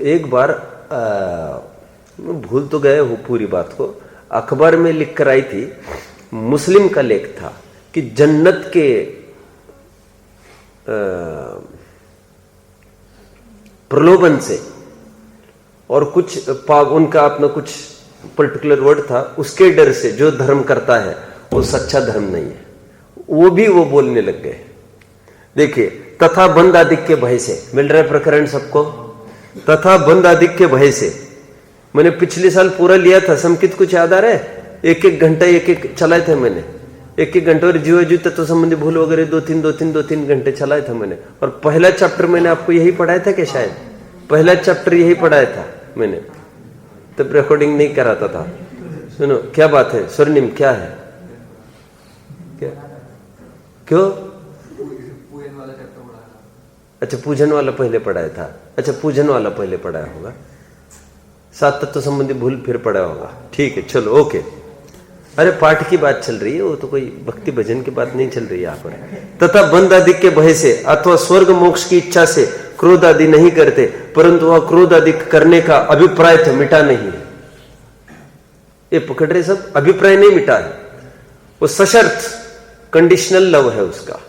एक बार भूल तो गए हो पूरी बात को, अखबार में लिख कर आई थी, मुस्लिम का लेख था कि जन्नत के प्रलोभन से और कुछ उनका अपना कुछ पर्टिकुलर वर्ड था, उसके डर से जो धर्म करता है वो सच्चा धर्म नहीं है। वो भी वो बोलने लग गए। देखिए, तथा बंद आदिक के भय से, मिल रहा है प्रकरण सबको, तथा बंद आदिक के भय से। मैंने पिछले साल पूरा लिया था, संकित कुछ याद आ रहा है? एक एक घंटा एक चलाए थे मैंने, एक घंटे। और जीव तत्व तो संबंधी भूल वगैरह दो तीन घंटे चलाए थे मैंने। और पहला चैप्टर मैंने आपको यही पढ़ाया था कि शायद पहला चैप्टर यही पढ़ाया था मैंने, तब रिकॉर्डिंग नहीं कराता था। सुनो क्या बात है, स्वर्णिम क्या है, क्या क्यों? अच्छा, पूजन वाला पहले पढ़ाया था। अच्छा, पूजन वाला पहले पढ़ाया होगा, 7 तत्व संबंधी भूल फिर पढ़ा होगा। ठीक है, चलो ओके। अरे पाठ की बात चल रही है, वो तो कोई भक्ति भजन की बात नहीं चल रही है यहाँ पर। तथा बंद आदि के भय से अथवा स्वर्ग मोक्ष की इच्छा से क्रोध आदि नहीं करते, परंतु वह क्रोध आदि करने का अभिप्राय तो मिटा नहीं है। ये पकड़ रहे सब, अभिप्राय नहीं मिटा है, वो सशर्त कंडीशनल लव है उसका।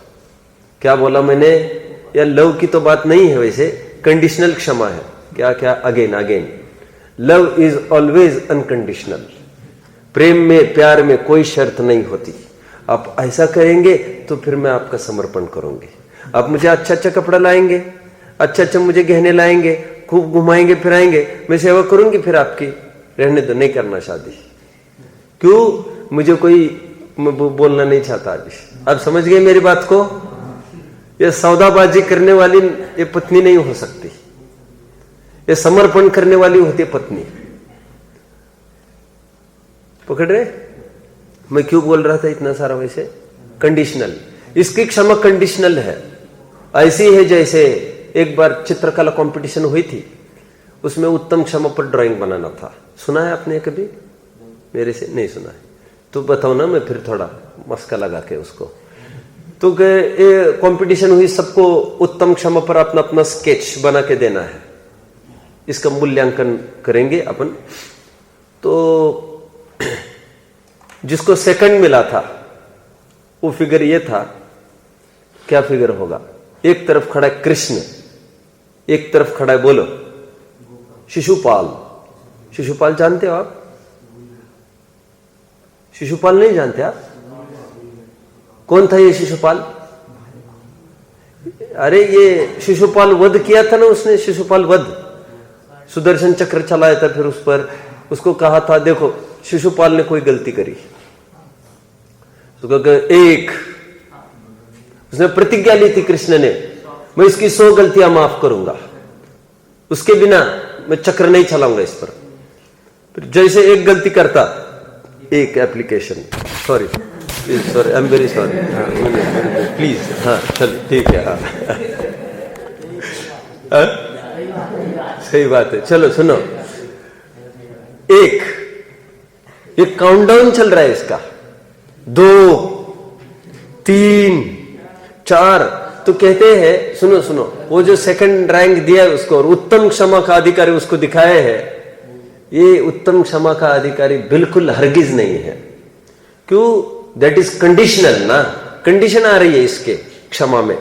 क्या बोला मैंने? या लव की तो बात नहीं है वैसे, कंडीशनल क्षमा है। क्या क्या? Again love is always unconditional. प्रेम में, प्यार में कोई शर्त नहीं होती। आप ऐसा करेंगे तो फिर मैं आपका समर्पण करूंगी। आप मुझे अच्छा अच्छा कपड़ा लाएंगे, अच्छा अच्छा मुझे गहने लाएंगे, खूब घुमाएंगे फिराएंगे, मैं सेवा करूंगी फिर आपकी। रहने दो, नहीं करना शादी। क्यों? मुझे कोई बोलना नहीं चाहता अभी। अब समझ गए मेरी बात को? ये सौदाबाजी करने वाली ये पत्नी नहीं हो सकती, ये समर्पण करने वाली होती है पत्नी। पकड़ रहे? मैं क्यों बोल रहा था इतना सारा वैसे? कंडीशनल, इसकी क्षमा कंडीशनल है। ऐसी है जैसे एक बार चित्रकला कंपटीशन हुई थी, उसमें उत्तम क्षमा पर ड्राइंग बनाना था। सुना है आपने कभी? मेरे से नहीं सुना है तो बताओ ना, मैं फिर थोड़ा मस्का लगा के उसको। तो कंपटीशन हुई, सबको उत्तम क्षमा पर अपना अपना स्केच बना के देना है, इसका मूल्यांकन करेंगे अपन। तो जिसको सेकंड मिला था वो फिगर ये था, क्या फिगर होगा? एक तरफ खड़ा है कृष्ण, एक तरफ खड़ा है, बोलो, शिशुपाल। शिशुपाल जानते हो आप? शिशुपाल नहीं जानते आप? कौन था ये शिशुपाल? अरे ये शिशुपाल वध किया था ना उसने, शिशुपाल वध, सुदर्शन चक्र चलाया था, फिर उस पर उसको कहा था देखो शिशुपाल ने कोई गलती करी तो एक, उसने प्रतिज्ञा ली थी कृष्ण ने, मैं इसकी 100 गलतियां माफ करूंगा, उसके बिना मैं चक्र नहीं चलाऊंगा इस पर। फिर जैसे एक गलती करता, एक application, sorry I am very sorry, please, हाँ चलो ठीक है, हाँ सही बात है। चलो सुनो, एक काउंटडाउन चल रहा है इसका, 2 3 4, तो कहते हैं सुनो सुनो, वो जो सेकंड रैंक दिया है उसको और उत्तम क्षमा का अधिकारी उसको दिखाया है, ये उत्तम क्षमा का अधिकारी बिल्कुल हरगिज नहीं है। क्यों? दैट इज कंडीशनल ना, कंडीशन आ रही है इसके क्षमा में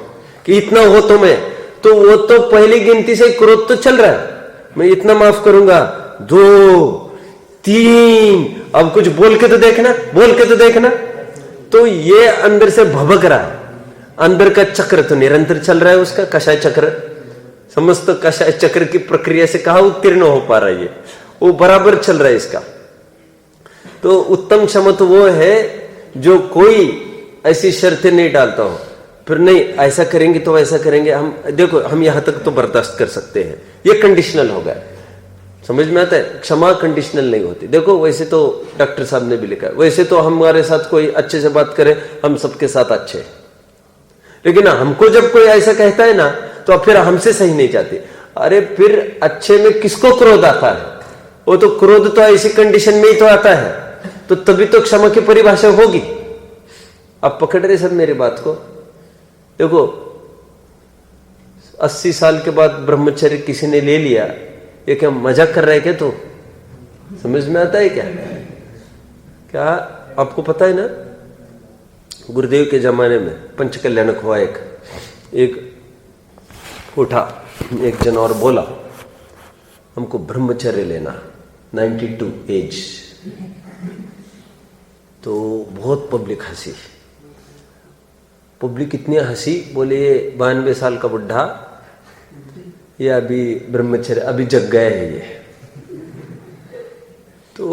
कि इतना हो तो मैं, तो वो तो पहली गिनती से क्रोध तो चल रहा है, मैं इतना माफ करूंगा, 2 3, अब कुछ बोल के तो देखना, बोल के तो देखना, तो ये अंदर से भभक रहा है, अंदर का चक्र तो निरंतर चल रहा है उसका, कषाय चक्र, समस्त कषाय चक्र की प्रक्रिया से कहां उत्तीर्ण हो पा रहा है ये, वो बराबर चल रहा है इसका। तो उत्तम क्षमा तो वो है जो कोई ऐसी शर्तें नहीं डालता हो, फिर नहीं ऐसा करेंगे तो ऐसा करेंगे, हम देखो हम यहां तक तो बर्दाश्त कर सकते हैं, ये कंडीशनल हो गया, समझ में आता है? क्षमा कंडीशनल नहीं होती। देखो वैसे तो डॉक्टर साहब ने भी लिखा है, वैसे तो हमारे साथ कोई अच्छे से बात करे हम सबके साथ अच्छे, लेकिन हमको जब कोई ऐसा कहता है ना तो फिर हमसे सही नहीं जाती। अरे फिर अच्छे में किसको क्रोध आता है? वो तो क्रोध तो ऐसी कंडीशन में ही तो आता है, तो तभी तो क्षमा की परिभाषा होगी। आप पकड़ रहे सब मेरी बात को? देखो 80 साल के बाद ब्रह्मचर्य किसी ने ले लिया, ये क्या मजाक कर रहा है क्या? तो समझ में आता है क्या? क्या आपको पता है ना, गुरुदेव के जमाने में पंचकल्याणक हुआ, एक उठा एक जन और बोला हमको ब्रह्मचर्य लेना, 92 एज, तो बहुत पब्लिक हंसी, पब्लिक इतनी हंसी, बोले ये 92 साल का बुढ़ा, ये अभी ब्रह्मचर्य अभी जग गया है ये। तो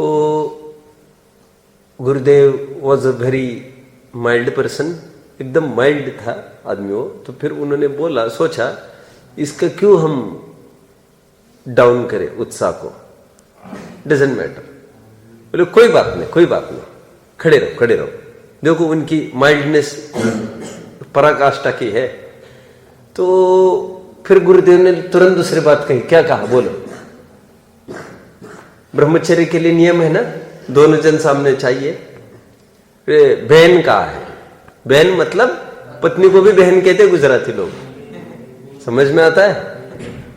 गुरुदेव was a very mild person, एकदम माइल्ड था आदमी वो। तो फिर उन्होंने बोला, सोचा इसका क्यों हम डाउन करें उत्साह को, डजंट मैटर। बोले कोई बात नहीं, कोई बात नहीं, खड़े रहो खड़े रहो। देखो उनकी माइल्डनेस पराकाष्ठा की है। तो फिर गुरुदेव ने तुरंत दूसरी बात कही, क्या कहा बोलो? ब्रह्मचर्य के लिए नियम है ना, दोनों जन सामने चाहिए। बहन कहा है, बहन मतलब पत्नी को भी बहन कहते गुजराती लोग, समझ में आता है?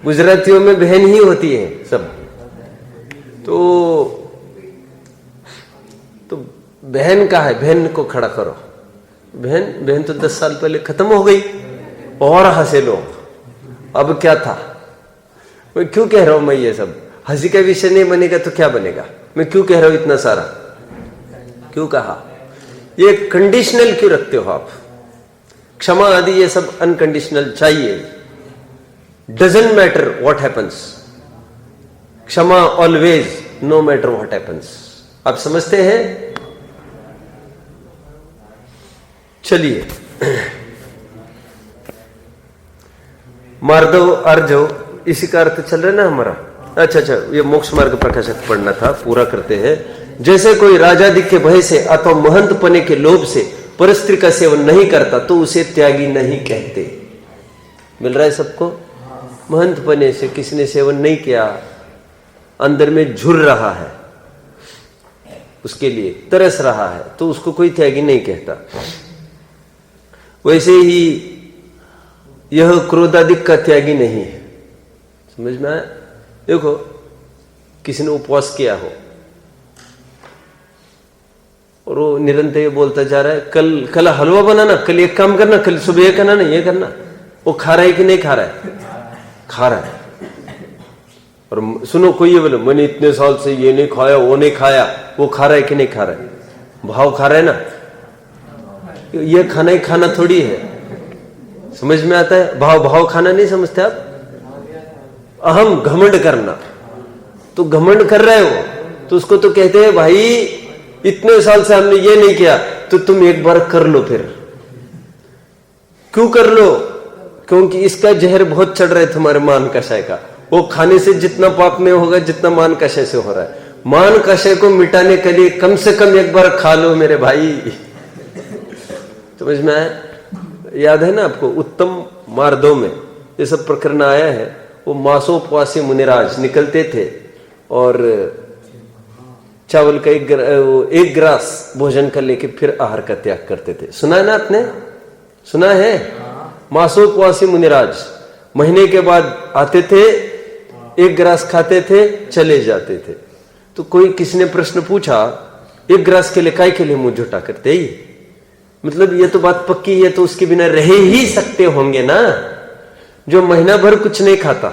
गुजरातियों में बहन ही होती है सब। तो बहन कहा है, बहन को खड़ा करो। बहन तो 10 साल पहले खत्म हो गई, और हंसे लोग। अब क्या था, मैं क्यों कह रहा हूं? मैं ये सब हंसी का विषय नहीं बनेगा तो क्या बनेगा? मैं क्यों कह रहा हूं इतना सारा? क्यों कहा? ये कंडीशनल क्यों रखते हो आप? क्षमा आदि ये सब अनकंडीशनल चाहिए। डजंट मैटर व्हाट हैपन्स, क्षमा always, no matter what happens. आप समझते हैं? चलिए, मार्दव अर्जव, इसी का अर्थ चल रहा है ना हमारा। अच्छा, ये मोक्ष मार्ग प्रकाशक पढ़ना था, पूरा करते हैं। जैसे कोई राजादि के भय से अथवा महंत पने के लोभ से परस्त्री का सेवन नहीं करता तो उसे त्यागी नहीं कहते। मिल रहा है सबको? महंत पने से किसी ने सेवन नहीं किया, अंदर में झुर रहा है, उसके लिए तरस रहा है, तो उसको कोई त्यागी नहीं कहता। वैसे ही यह क्रोधादिक का त्यागी नहीं है। समझ में आया? देखो किसी ने उपवास किया हो और वो निरंतर ये बोलता जा रहा है, कल हलवा बनाना, कल एक काम करना, कल सुबह ये करना, ये करना। वो खा रहा है कि नहीं खा रहा है? खा रहा है। और सुनो, कोई ये बोले मैंने इतने साल से ये नहीं खाया, वो नहीं खाया, वो खा रहा है कि नहीं खा रहा है? भाव खा रहा है ना, ये खाना ही खाना थोड़ी है, समझ में आता है? भाव भाव खाना नहीं समझते आप? अहम घमंड करना, तो घमंड कर रहे हो तो उसको तो कहते हैं भाई इतने साल से हमने ये नहीं किया तो तुम एक बार कर लो। फिर क्यों कर लो? क्योंकि इसका जहर बहुत चढ़ रहा है तुम्हारे मान कषाय का। वो खाने से जितना पाप में होगा जितना मान कषाय से हो रहा है। मान कषाय को मिटाने के लिए कम से कम एक बार खा लो मेरे भाई। समझ में आया? याद है ना आपको उत्तम मार्दों में ये सब प्रकरण आया है। वो मासोपवासी मुनिराज निकलते थे और चावल का एक ग्रास भोजन कर लेके फिर आहार का त्याग करते थे। सुना है ना आपने? सुना है? मासोपवासी मुनिराज महीने के बाद आते थे, एक ग्रास खाते थे, चले जाते थे। तो कोई किसी ने प्रश्न पूछा, एक ग्रास के लिए काय के लिए मुंह झूठा करते ही? मतलब ये तो बात पक्की है, तो उसके बिना रह ही सकते होंगे ना। जो महीना भर कुछ नहीं खाता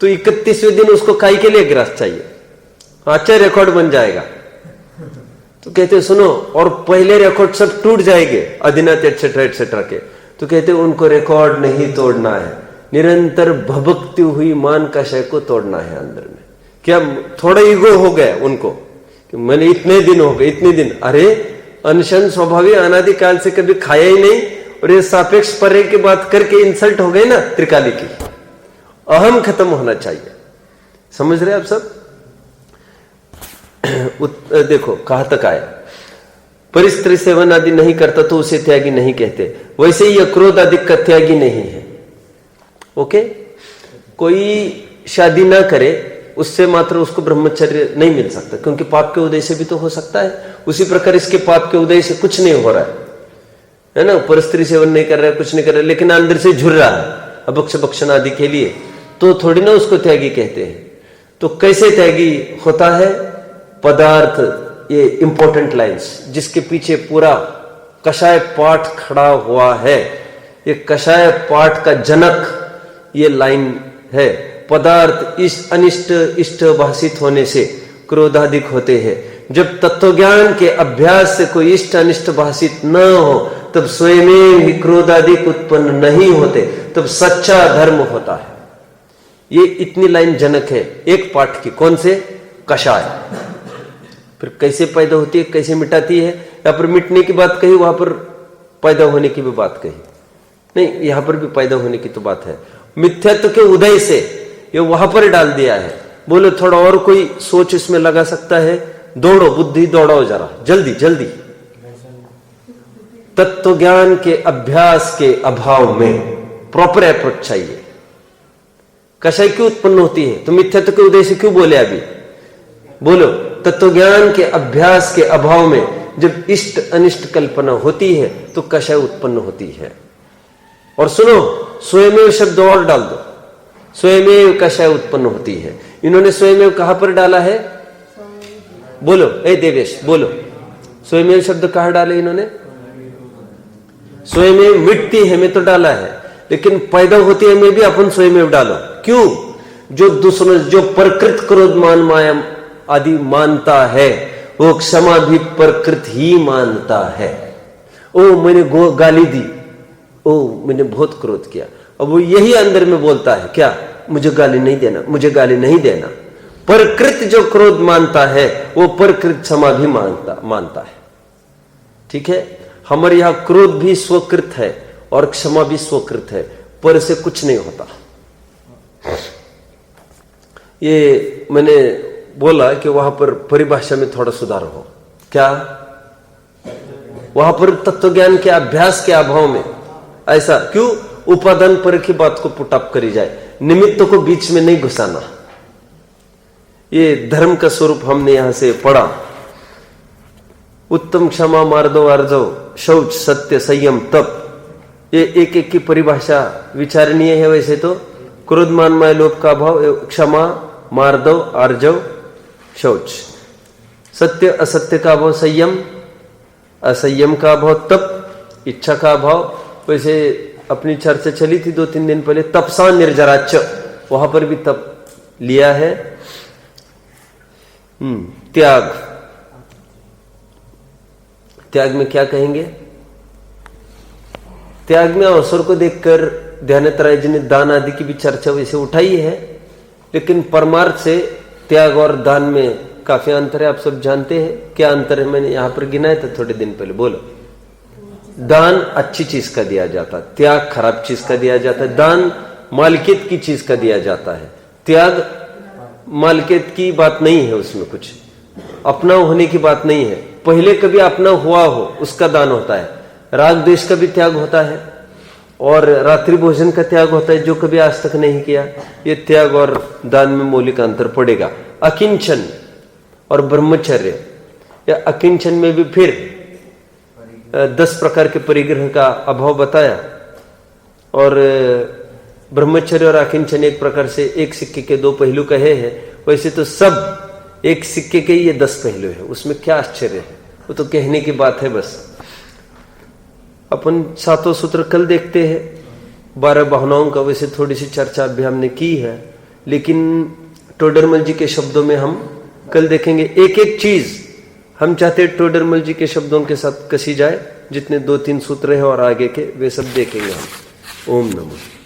तो 31वें दिन उसको काय के लिए ग्रास चाहिए? अच्छा रिकॉर्ड बन जाएगा। तो कहते सुनो, और पहले रिकॉर्ड सब टूट जाएंगे अधिनाथ एटसेट्रा एटसेट्रा के। तो कहते उनको रिकॉर्ड नहीं तोड़ना है, निरंतर भभकती हुई मान कषाय को तोड़ना है अंदर में। क्या थोड़ा ईगो हो गया उनको कि मैंने इतने दिन हो गए, इतने दिन। अरे अनशन स्वभावी अनादि काल से कभी खाया ही नहीं, और ये सापेक्ष परे की बात करके इंसल्ट हो गई ना त्रिकाली की। अहम खत्म होना चाहिए। समझ रहे आप सब? देखो कहां तक आया, परिस्त्री सेवन आदि नहीं करता तो उसे त्यागी नहीं कहते। वैसे ही क्रोध आदि का त्यागी नहीं है। ओके, कोई शादी ना करे उससे मात्र उसको ब्रह्मचर्य नहीं मिल सकता, क्योंकि पाप के उदय से भी तो हो सकता है। उसी प्रकार इसके पाप के उदय से कुछ नहीं हो रहा है ना। परस्त्री सेवन नहीं कर रहा है, कुछ नहीं कर रहा है, लेकिन अंदर से झुर रहा है अभक्ष भक्षण आदि के लिए, तो थोड़ी ना उसको त्यागी कहते हैं। तो कैसे त्यागी होता है? पदार्थ, ये इंपॉर्टेंट लाइंस जिसके पीछे पूरा कषाय पाठ खड़ा हुआ है, ये कषाय पाठ का जनक ये लाइन है। पदार्थ इस अनिष्ट इष्ट भाषित होने से क्रोधाधिक होते हैं। जब तत्वज्ञान के अभ्यास से कोई इष्ट अनिष्ट भाषित न हो तब स्वयं ही क्रोधाधिक उत्पन्न नहीं होते, तब सच्चा धर्म होता है। ये इतनी लाइन जनक है एक पाठ की। कौन से? कषाय। फिर कैसे पैदा होती है, कैसे मिटाती है? यहां पर मिटने की बात कही, वहां पर पैदा होने की भी बात कही नहीं, यहां पर भी पैदा होने की तो बात है। मिथ्यात्व के उदय से ये वहां पर डाल दिया है। बोलो थोड़ा और कोई सोच इसमें लगा सकता है? दौड़ो बुद्धि, दौड़ाओ जरा जल्दी जल्दी। तत्व ज्ञान के अभ्यास के अभाव में प्रॉपर अप्रोच चाहिए। कषाय क्यों उत्पन्न होती है? तो मिथ्यात्व के उदय से क्यों बोले अभी? बोलो, तत्वज्ञान के अभ्यास के अभाव में जब इष्ट अनिष्ट कल्पना होती है तो कषाय उत्पन्न होती है। और सुनो, स्वयमेव शब्द और डाल दो, स्वयमेव कषाय उत्पन्न होती है। इन्होंने स्वयमेव कहां पर डाला है? बोलो, ए देवेश बोलो, स्वयमेव शब्द कहां डाले इन्होंने? स्वयमेव मिटती है में तो डाला है, लेकिन पैदा होती है में भी अपन स्वयमेव डालो। क्यों? जो दूसरों, जो प्रकृत क्रोध मान माया आदि मानता है वो क्षमा भी प्रकृत ही मानता है। ओ मैंने गाली दी, ओ मैंने बहुत क्रोध किया, अब वो यही अंदर में बोलता है क्या? मुझे गाली नहीं देना, मुझे गाली नहीं देना। प्रकृत जो क्रोध मानता है वो प्रकृत क्षमा भी मानता है। ठीक है, हमारे यहां क्रोध भी स्वकृत है और क्षमा भी स्वकृत है, पर से कुछ नहीं होता। ये मैंने बोला कि वहां पर परिभाषा में थोड़ा सुधार हो। क्या? वहां पर तत्वज्ञान के अभ्यास के अभाव में ऐसा क्यों? उपादान पर की बात को पुटअप करी जाए, निमित्त को बीच में नहीं घुसाना। ये धर्म का स्वरूप हमने यहां से पढ़ा। उत्तम, क्षमा, मार्दव, आर्जव, शौच, सत्य, संयम, तप, ये एक एक की परिभाषा विचारणीय है। वैसे तो क्रोध मान माया लोभ का अभाव, क्षमा, मार्दव, आर्जव, शौच, सत्य असत्य का अभाव, संयम, असंयम का अभाव, तप, इच्छा का अभाव। वैसे अपनी चर्चा चली थी 2-3 दिन पहले, तपसा निर्जराच, वहां पर भी तप लिया है। त्याग, त्याग में क्या कहेंगे? त्याग में अवसर को देखकर ध्यानतराय जी ने दान आदि की भी चर्चा वैसे उठाई है, लेकिन परमार्थ से त्याग और दान में काफी अंतर है। आप सब जानते हैं क्या अंतर है, मैंने यहां पर गिनाया था थोड़े दिन पहले। बोलो। दान अच्छी चीज का दिया जाता है, त्याग खराब चीज का दिया जाता है। दान मालिकियत की चीज का दिया जाता है, त्याग मालिकियत की बात नहीं है, उसमें कुछ अपना होने की बात नहीं है। पहले कभी अपना हुआ हो उसका दान होता है। राग द्वेष का भी त्याग होता है और रात्रि भोजन का त्याग होता है, जो कभी आज तक नहीं किया। ये त्याग और दान में मौलिक अंतर पड़ेगा। अकिंचन और ब्रह्मचर्य, या अकिंचन में भी फिर 10 प्रकार के परिग्रह का अभाव बताया, और ब्रह्मचर्य और अकिंचन एक प्रकार से एक सिक्के के 2 पहलू कहे हैं। वैसे तो सब एक सिक्के के ये 10 पहलू है, उसमें क्या आश्चर्य है, वो तो कहने की बात है बस। अपन 7 सूत्र कल देखते हैं, 12 भावनाओं का वैसे थोड़ी सी चर्चा अभी हमने की है, लेकिन टोडरमल जी के शब्दों में हम कल देखेंगे। एक एक चीज हम चाहते हैं टोडरमल जी के शब्दों के साथ कसी जाए, जितने 2-3 सूत्र है और आगे के वे सब देखेंगे हम। ओम नमः।